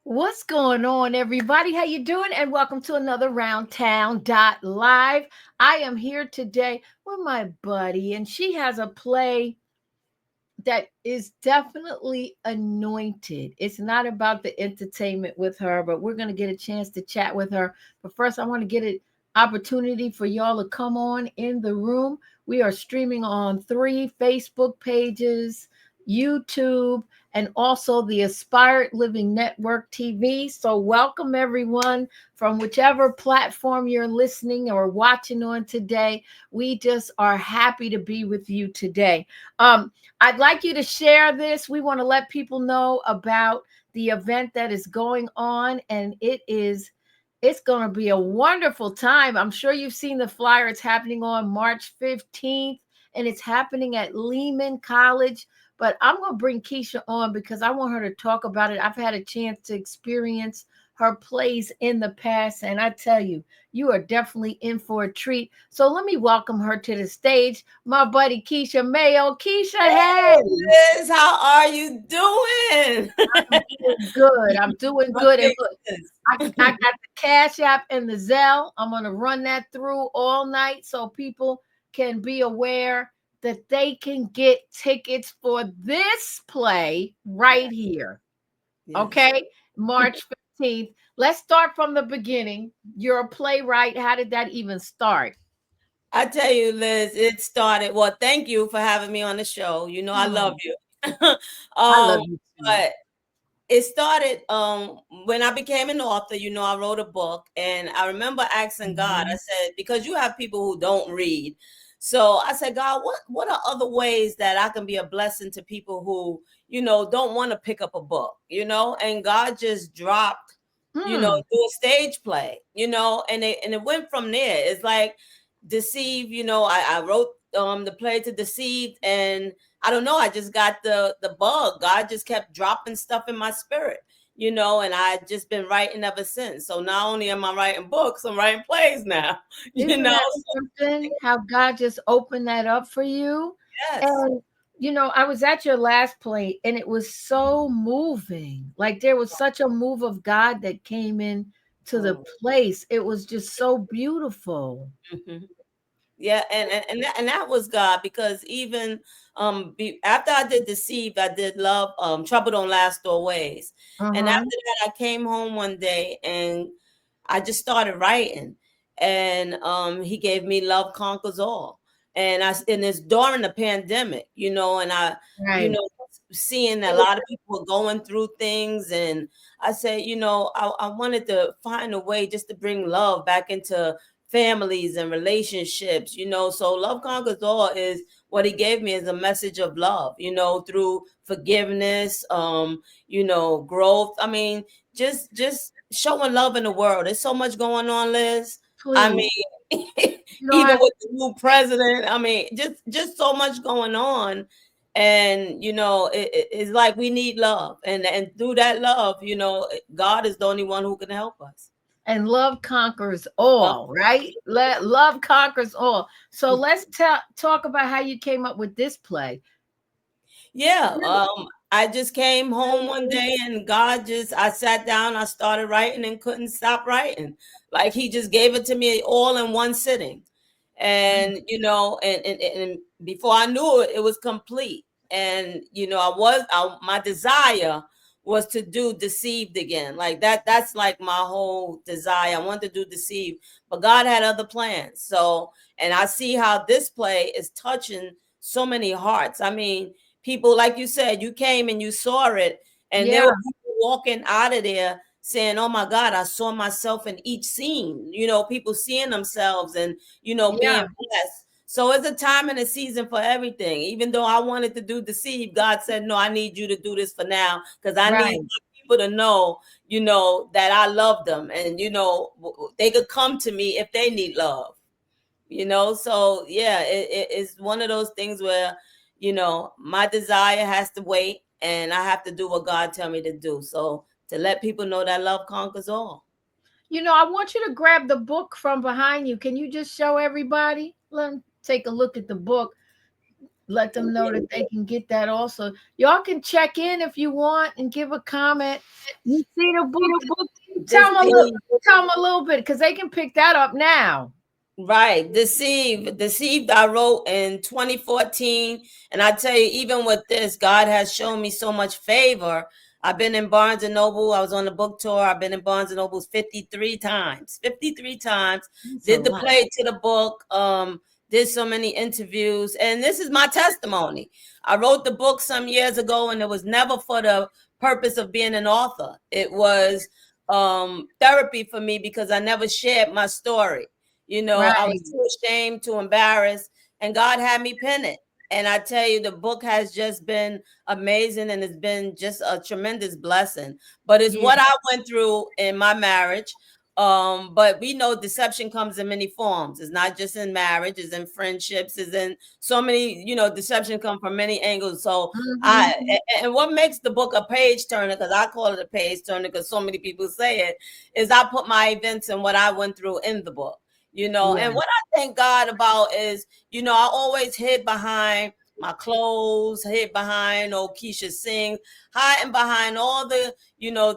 What's going on, everybody? How you doing? And welcome to another Roundtown Live. I am here today with my buddy, and she has a play that is definitely anointed. It's not about the entertainment with her, but we're going to get a chance to chat with her. But first, I want to get an opportunity for y'all to come on in the room. We are streaming on 3 Facebook pages, YouTube, and also the Aspired Living Network TV. So welcome everyone from whichever platform you're listening or watching on today. We just are happy to be with you today. I'd like you to share this. We want to let people know about the event that is going on, and it's going to be a wonderful time. I'm sure you've seen the flyer. It's happening on March 15th, and it's happening at Lehman College. But I'm going to bring Keisha on because I want her to talk about it. I've had a chance to experience her plays in the past, and I tell you, you are definitely in for a treat. So let me welcome her to the stage, my buddy Keisha Mayo. Keisha, hey. Liz, how are you doing? I'm doing good. I'm doing good. And look, I got the Cash App and the Zelle. I'm going to run that through all night so people can be aware that they can get tickets for this play right here. Yes. Okay, March 15th. Let's start from the beginning. You're a playwright. How did that even start? I tell you, Liz, it started. Well, thank you for having me on the show. You know, I love you. I love you too. But it started when I became an author. You know, I wrote a book, and I remember asking God. I said, because you have people who don't read. So I said, God, what are other ways that I can be a blessing to people who, you know, don't want to pick up a book, you know? And God just dropped, you know, do a stage play, you know, and it went from there. It's like Deceive, you know, I wrote the play to Deceive, and I don't know, I just got the bug. God just kept dropping stuff in my spirit, you know, and I've just been writing ever since. So not only am I writing books, I'm writing plays now. Isn't that something? How God just opened that up for you? Yes. And you know, I was at your last play, and it was so moving. Like there was such a move of God that came in to the place. It was just so beautiful. Mm-hmm. Yeah, and that was God, because even after I did Deceive, I did Love, Trouble Don't Last Always. And after that, I came home one day and I just started writing, and he gave me Love Conquers All. And it's during the pandemic, you know, and you know, seeing a lot of people were going through things, and I said, you know, I wanted to find a way just to bring love back into families and relationships, you know. So Love Conquers All is what he gave me, as a message of love, you know, through forgiveness, you know, growth. I mean, just showing love in the world. There's so much going on, Liz. Please. I mean, even with the new president, I mean, just so much going on. And, you know, it's like we need love. And through that love, you know, God is the only one who can help us. And love conquers all, right? Love conquers all. So let's talk about how you came up with this play. Yeah, I just came home one day, and I sat down, I started writing and couldn't stop writing. Like he just gave it to me all in one sitting. And, you know, and before I knew it, it was complete. and my desire was to do Deceived again. Like that's like my whole desire. I wanted to do Deceived, but God had other plans. So, and I see how this play is touching so many hearts. I mean, people, like you said, you came and you saw it, and there Yeah. were people walking out of there saying, "Oh my God, I saw myself in each scene." People seeing themselves and being Yeah. blessed. So it's a time and a season for everything. Even though I wanted to do Deceive, God said, "No, I need you to do this for now, because I need Right. people to know, that I love them, and they could come to me if they need love." So yeah, it's one of those things where my desire has to wait, and I have to do what God tell me to do. So to let people know that love conquers all. I want you to grab the book from behind you. Can you just show everybody? Let them take a look at the book. Let them know that they can get that also. Y'all can check in if you want and give a comment. You see the book? Tell them a little bit, because they can pick that up now. Right. Deceived, I wrote in 2014. And I tell you, even with this, God has shown me so much favor. I've been in Barnes and Noble. I was on the book tour. I've been in Barnes and Noble 53 times. 53 times. That's a Did the lot. play to the book. Did so many interviews. And this is my testimony. I wrote the book some years ago, and it was never for the purpose of being an author. It was therapy for me, because I never shared my story. I was Right. too ashamed, too embarrassed, and God had me pen it. And I tell you, the book has just been amazing, and it's been just a tremendous blessing. But it's Yeah. what I went through in my marriage. But we know deception comes in many forms. It's not just in marriage, it's in friendships, it's in so many, deception come from many angles. So Mm-hmm. and what makes the book a page turner, because I call it a page turner because so many people say it, is I put my events and what I went through in the book. Yeah. And what I thank God about is, I always hid behind my clothes, hid behind Keisha sings, hiding behind all the,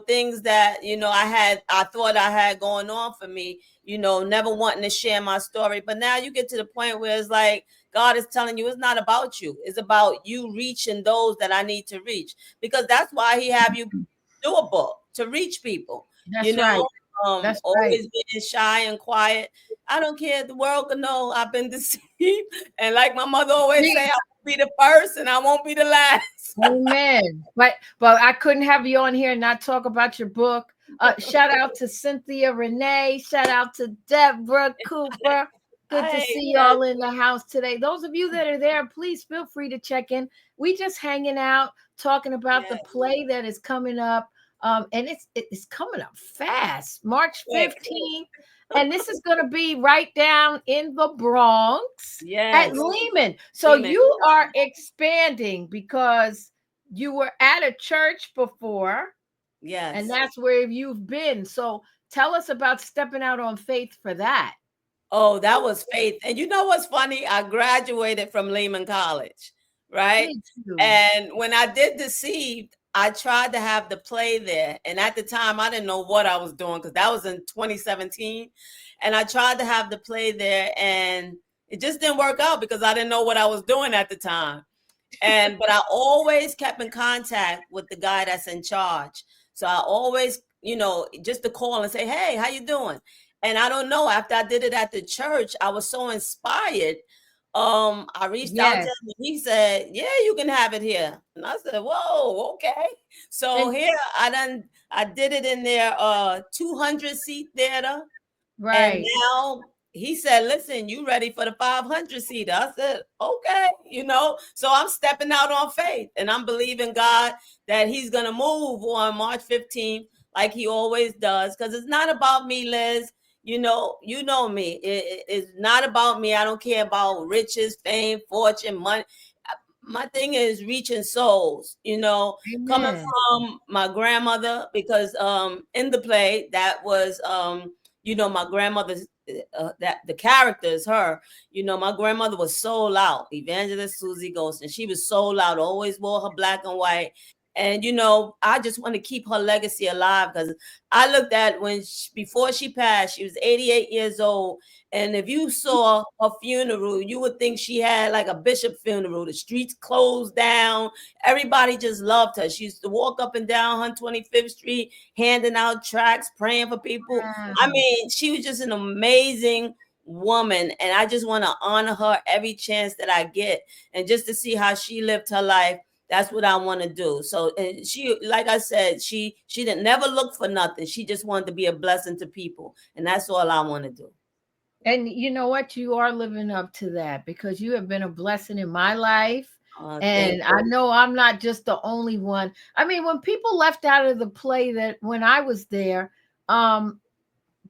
things that, I thought I had going on for me, never wanting to share my story. But now you get to the point where it's like, God is telling you it's not about you. It's about you reaching those that I need to reach, because that's why he have you do a book, to reach people, you That's right. know, That's right. always being shy and quiet. I don't care if the world can know I've been deceived. And like my mother always say, I won't be the first and I won't be the last. Amen. But I couldn't have you on here and not talk about your book. Shout out to Cynthia Renee. Shout out to Deborah Cooper. Good to Hey, see y'all in the house today. Those of you that are there, please feel free to check in. We just hanging out, talking about the yeah, play that is coming up. And it's coming up fast, March quick. 15th. And this is going to be right down in the Bronx at Yes. Lehman. So Lehman. you are expanding because you were at a church before, and Yes. that's where you've been. So tell us about stepping out on faith for that. Oh, that was faith. And you know what's funny? I graduated from Lehman College, right? Thank you. And when I did Deceived, I tried to have the play there. And at the time, I didn't know what I was doing, because that was in 2017. And I tried to have the play there, and it just didn't work out because I didn't know what I was doing at the time. But I always kept in contact with the guy that's in charge. So I always, just to call and say, "Hey, how you doing?" And I don't know, after I did it at the church, I was so inspired. I reached out to Yes. him, and he said, "Yeah, you can have it here." And I said, "Whoa, okay." So And here I did it in their 200 seat theater. And right. now he said, "Listen, you ready for the 500 seater?" I said, "Okay." So I'm stepping out on faith, and I'm believing God that he's going to move on March 15th like he always does, because it's not about me, Liz. You know me. It's not about me. I don't care about riches, fame, fortune, money. My thing is reaching souls, coming Amen. from my grandmother, because in the play that was my grandmother's, that the character is her. My grandmother was so loud, Evangelist Susie Ghost, and she was so loud, always wore her black and white. And I just want to keep her legacy alive, because I looked at when before she passed, she was 88 years old. And if you saw her funeral, you would think she had like a bishop funeral. The streets closed down. Everybody just loved her. She used to walk up and down 125th Street, handing out tracts, praying for people. I mean, she was just an amazing woman, and I just want to honor her every chance that I get, and just to see how she lived her life. That's what I want to do. So, and she, like I said, she didn't never look for nothing. She just wanted to be a blessing to people, and that's all I want to do. And you know what? You are living up to that, because you have been a blessing in my life. Thank And I you. know I'm not just the only one. I mean, when people left out of the play, that when I was there, um,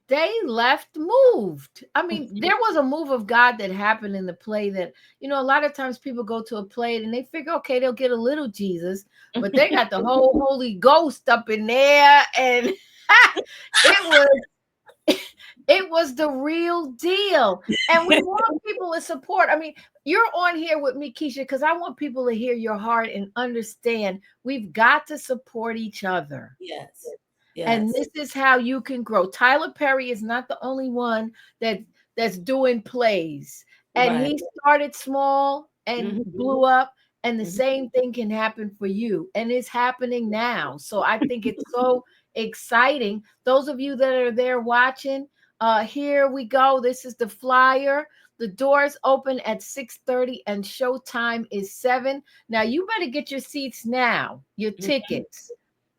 they left moved. I mean, there was a move of God that happened in the play that, a lot of times people go to a play and they figure, okay, they'll get a little Jesus, but they got the whole Holy Ghost up in there. And it was it was the real deal. And we want people to support. I mean, you're on here with me, Keisha, because I want people to hear your heart and understand we've got to support each other. Yes. And Yes. this is how you can grow. Tyler Perry is not the only one that's doing plays. And Right. he started small and blew up. And the Mhm. same thing can happen for you. And it's happening now. So I think it's so exciting. Those of you that are there watching, here we go. This is the flyer. The doors open at 6:30 and showtime is 7. Now you better get your seats now, your tickets,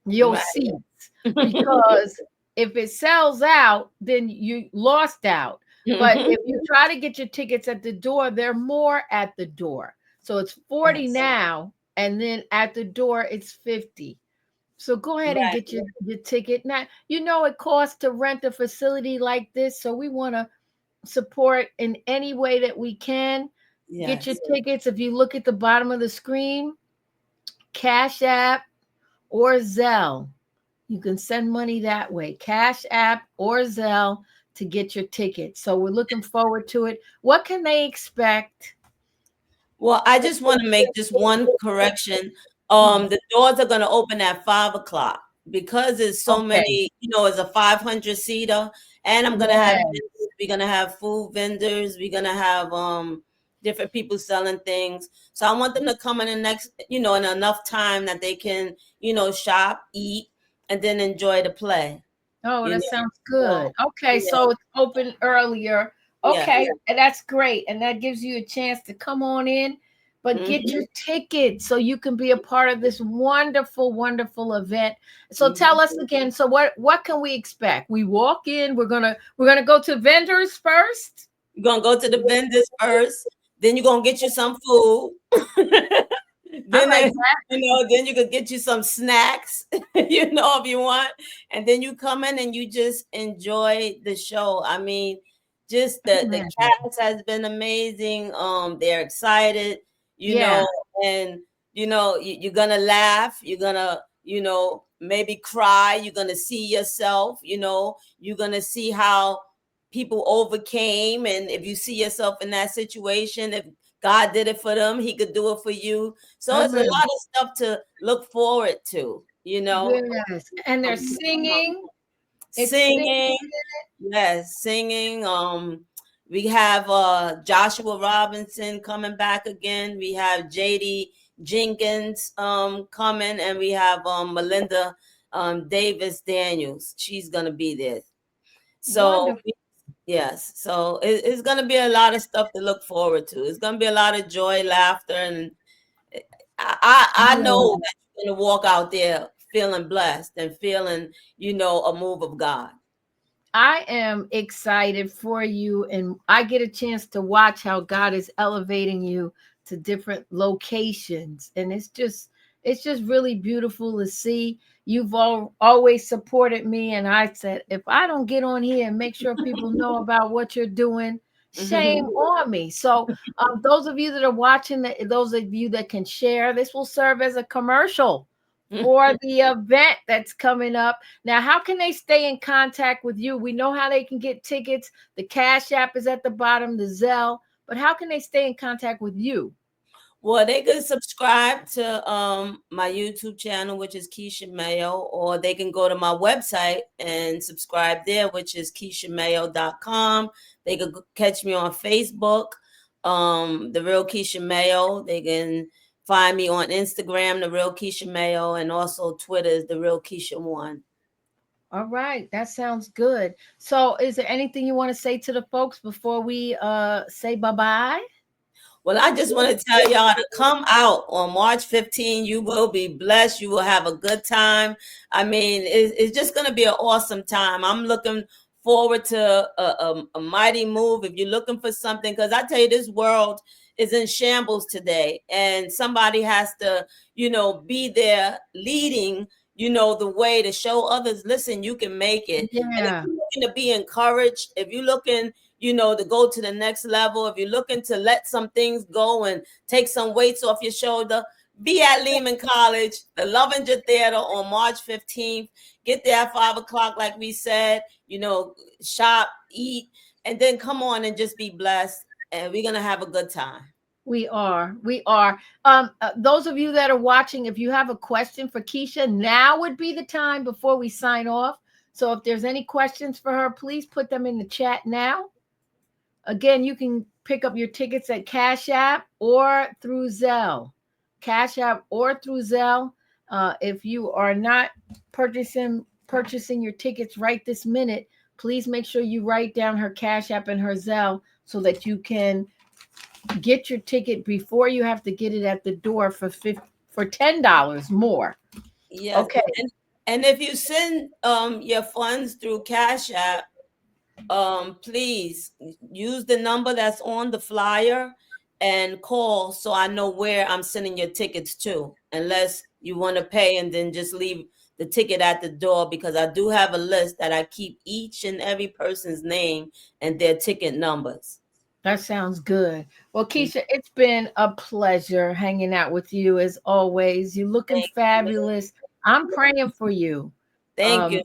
your Right. seats, because if it sells out, then you lost out. But if you try to get your tickets at the door, there are more at the door. So it's 40 Yes. now, and then at the door it's 50. So go ahead and Right. get your ticket. Now, it costs to rent a facility like this. So we want to support in any way that we can. Get your Yes. tickets. If you look at the bottom of the screen, Cash App or Zelle. You can send money that way, Cash App or Zelle, to get your ticket. So we're looking forward to it. What can they expect? Well, I just want to make just one correction. The doors are going to open at 5 o'clock, because there's so Okay. many. It's a 500 seater, and I'm gonna have Yeah. we're gonna have food vendors. We're gonna have different people selling things. So I want them to come in the next, in enough time that they can, shop, eat, and then enjoy the play. Oh, You that know, sounds so good. Okay, yeah, so it's open earlier. yeah. Okay, and that's great. And that gives you a chance to come on in, but get Hmm. your ticket so you can be a part of this wonderful, wonderful event. So tell Hmm. us again. So what can we expect? We walk in, we're gonna go to vendors first. You're gonna go to the vendors first, then you're gonna get you some food. I then like they, that. then you could get you some snacks, if you want, and then you come in and you just enjoy the show. I mean, just the Amen. cast has been amazing. They're excited, Yeah. and you're gonna laugh. You're gonna, maybe cry. You're gonna see yourself. You're gonna see how people overcame, and if you see yourself in that situation, if God did it for them, he could do it for you. So it's a lot Amen. of stuff to look forward to, Yes. And they're um, singing. It's singing. singing. Yes, singing. We have Joshua Robinson coming back again. We have JD Jenkins coming, and we have Melinda Davis Daniels. She's gonna be there. So Wonderful. yes, so it's gonna be a lot of stuff to look forward to. It's gonna be a lot of joy, laughter, and I know that you're gonna walk out there feeling blessed and feeling, a move of God. I am excited for you, and I get a chance to watch how God is elevating you to different locations, and it's just really beautiful to see. You've always supported me, and I said, if I don't get on here and make sure people know about what you're doing, shame on me. So, those of you that are watching, those of you that can share, this will serve as a commercial for the event that's coming up. Now, how can they stay in contact with you? We know how they can get tickets. The Cash App is at the bottom, the Zelle, but how can they stay in contact with you? Well, they can subscribe to my YouTube channel, which is Keisha Mayo, or they can go to my website and subscribe there, which is KeishaMayo.com. They could catch me on Facebook, The Real Keisha Mayo. They can find me on Instagram, The Real Keisha Mayo, and also Twitter is The Real Keisha One. All right, that sounds good. So, is there anything you want to say to the folks before we say bye-bye? Well, I just want to tell y'all to come out on March 15. You will be blessed. You will have a good time. I mean, it's just going to be an awesome time. I'm looking forward to a mighty move. If you're looking for something, because I tell you, this world is in shambles today, and somebody has to, be there leading, the way to show others, listen, you can make it. And if Yeah. you're looking to be encouraged, if you're looking to go to the next level, if you're looking to let some things go and take some weights off your shoulder, be at Lehman College, the Lovinger Theatre on March 15th. Get there at 5 o'clock, like we said, shop, eat, and then come on and just be blessed. And we're going to have a good time. We are. We are. Those of you that are watching, if you have a question for Keisha, now would be the time before we sign off. So if there's any questions for her, please put them in the chat now. Again, you can pick up your tickets at Cash App or through Zelle. Cash App or through Zelle. If you are not purchasing your tickets right this minute, please make sure you write down her Cash App and her Zelle so that you can get your ticket before you have to get it at the door for $10 more. Yes. Okay. And if you send your funds through Cash App, please use the number that's on the flyer and call so I know where I'm sending your tickets to, unless you want to pay and then just leave the ticket at the door, because I do have a list that I keep each and every person's name and their ticket numbers. That sounds good. Well, Keisha, it's been a pleasure hanging out with you as always. You're looking Thank fabulous. I'm praying for you. Thank you.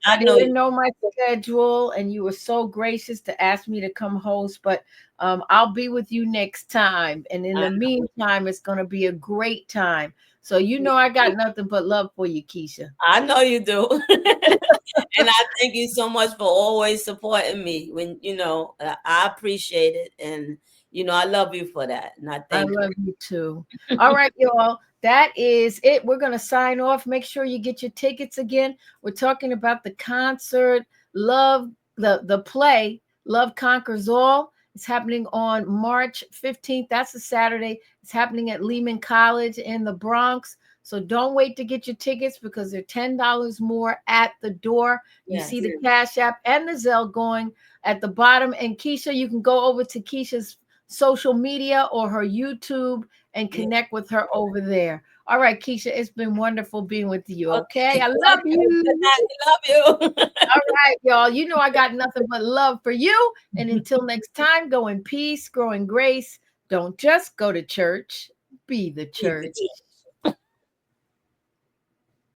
I know didn't know my schedule, and you were so gracious to ask me to come host, but I'll be with you next time. And in the meantime, it's going to be a great time. So, I got nothing but love for you, Keisha. I know you do. And I thank you so much for always supporting me when, I appreciate it. And, I love you for that. And I love you too. All right, y'all. That is it. We're going to sign off. Make sure you get your tickets again. We're talking about the concert, Love, the play, Love Conquers All. It's happening on March 15th. That's a Saturday. It's happening at Lehman College in the Bronx. So don't wait to get your tickets because they're $10 more at the door. You see the Cash App and the Zelle going at the bottom. And Keisha, you can go over to Keisha's social media or her YouTube and connect with her over there. All right, Keisha, it's been wonderful being with you. Okay. I love you. I love you. All right, y'all. I got nothing but love for you. And until next time, go in peace, grow in grace. Don't just go to church, be the church.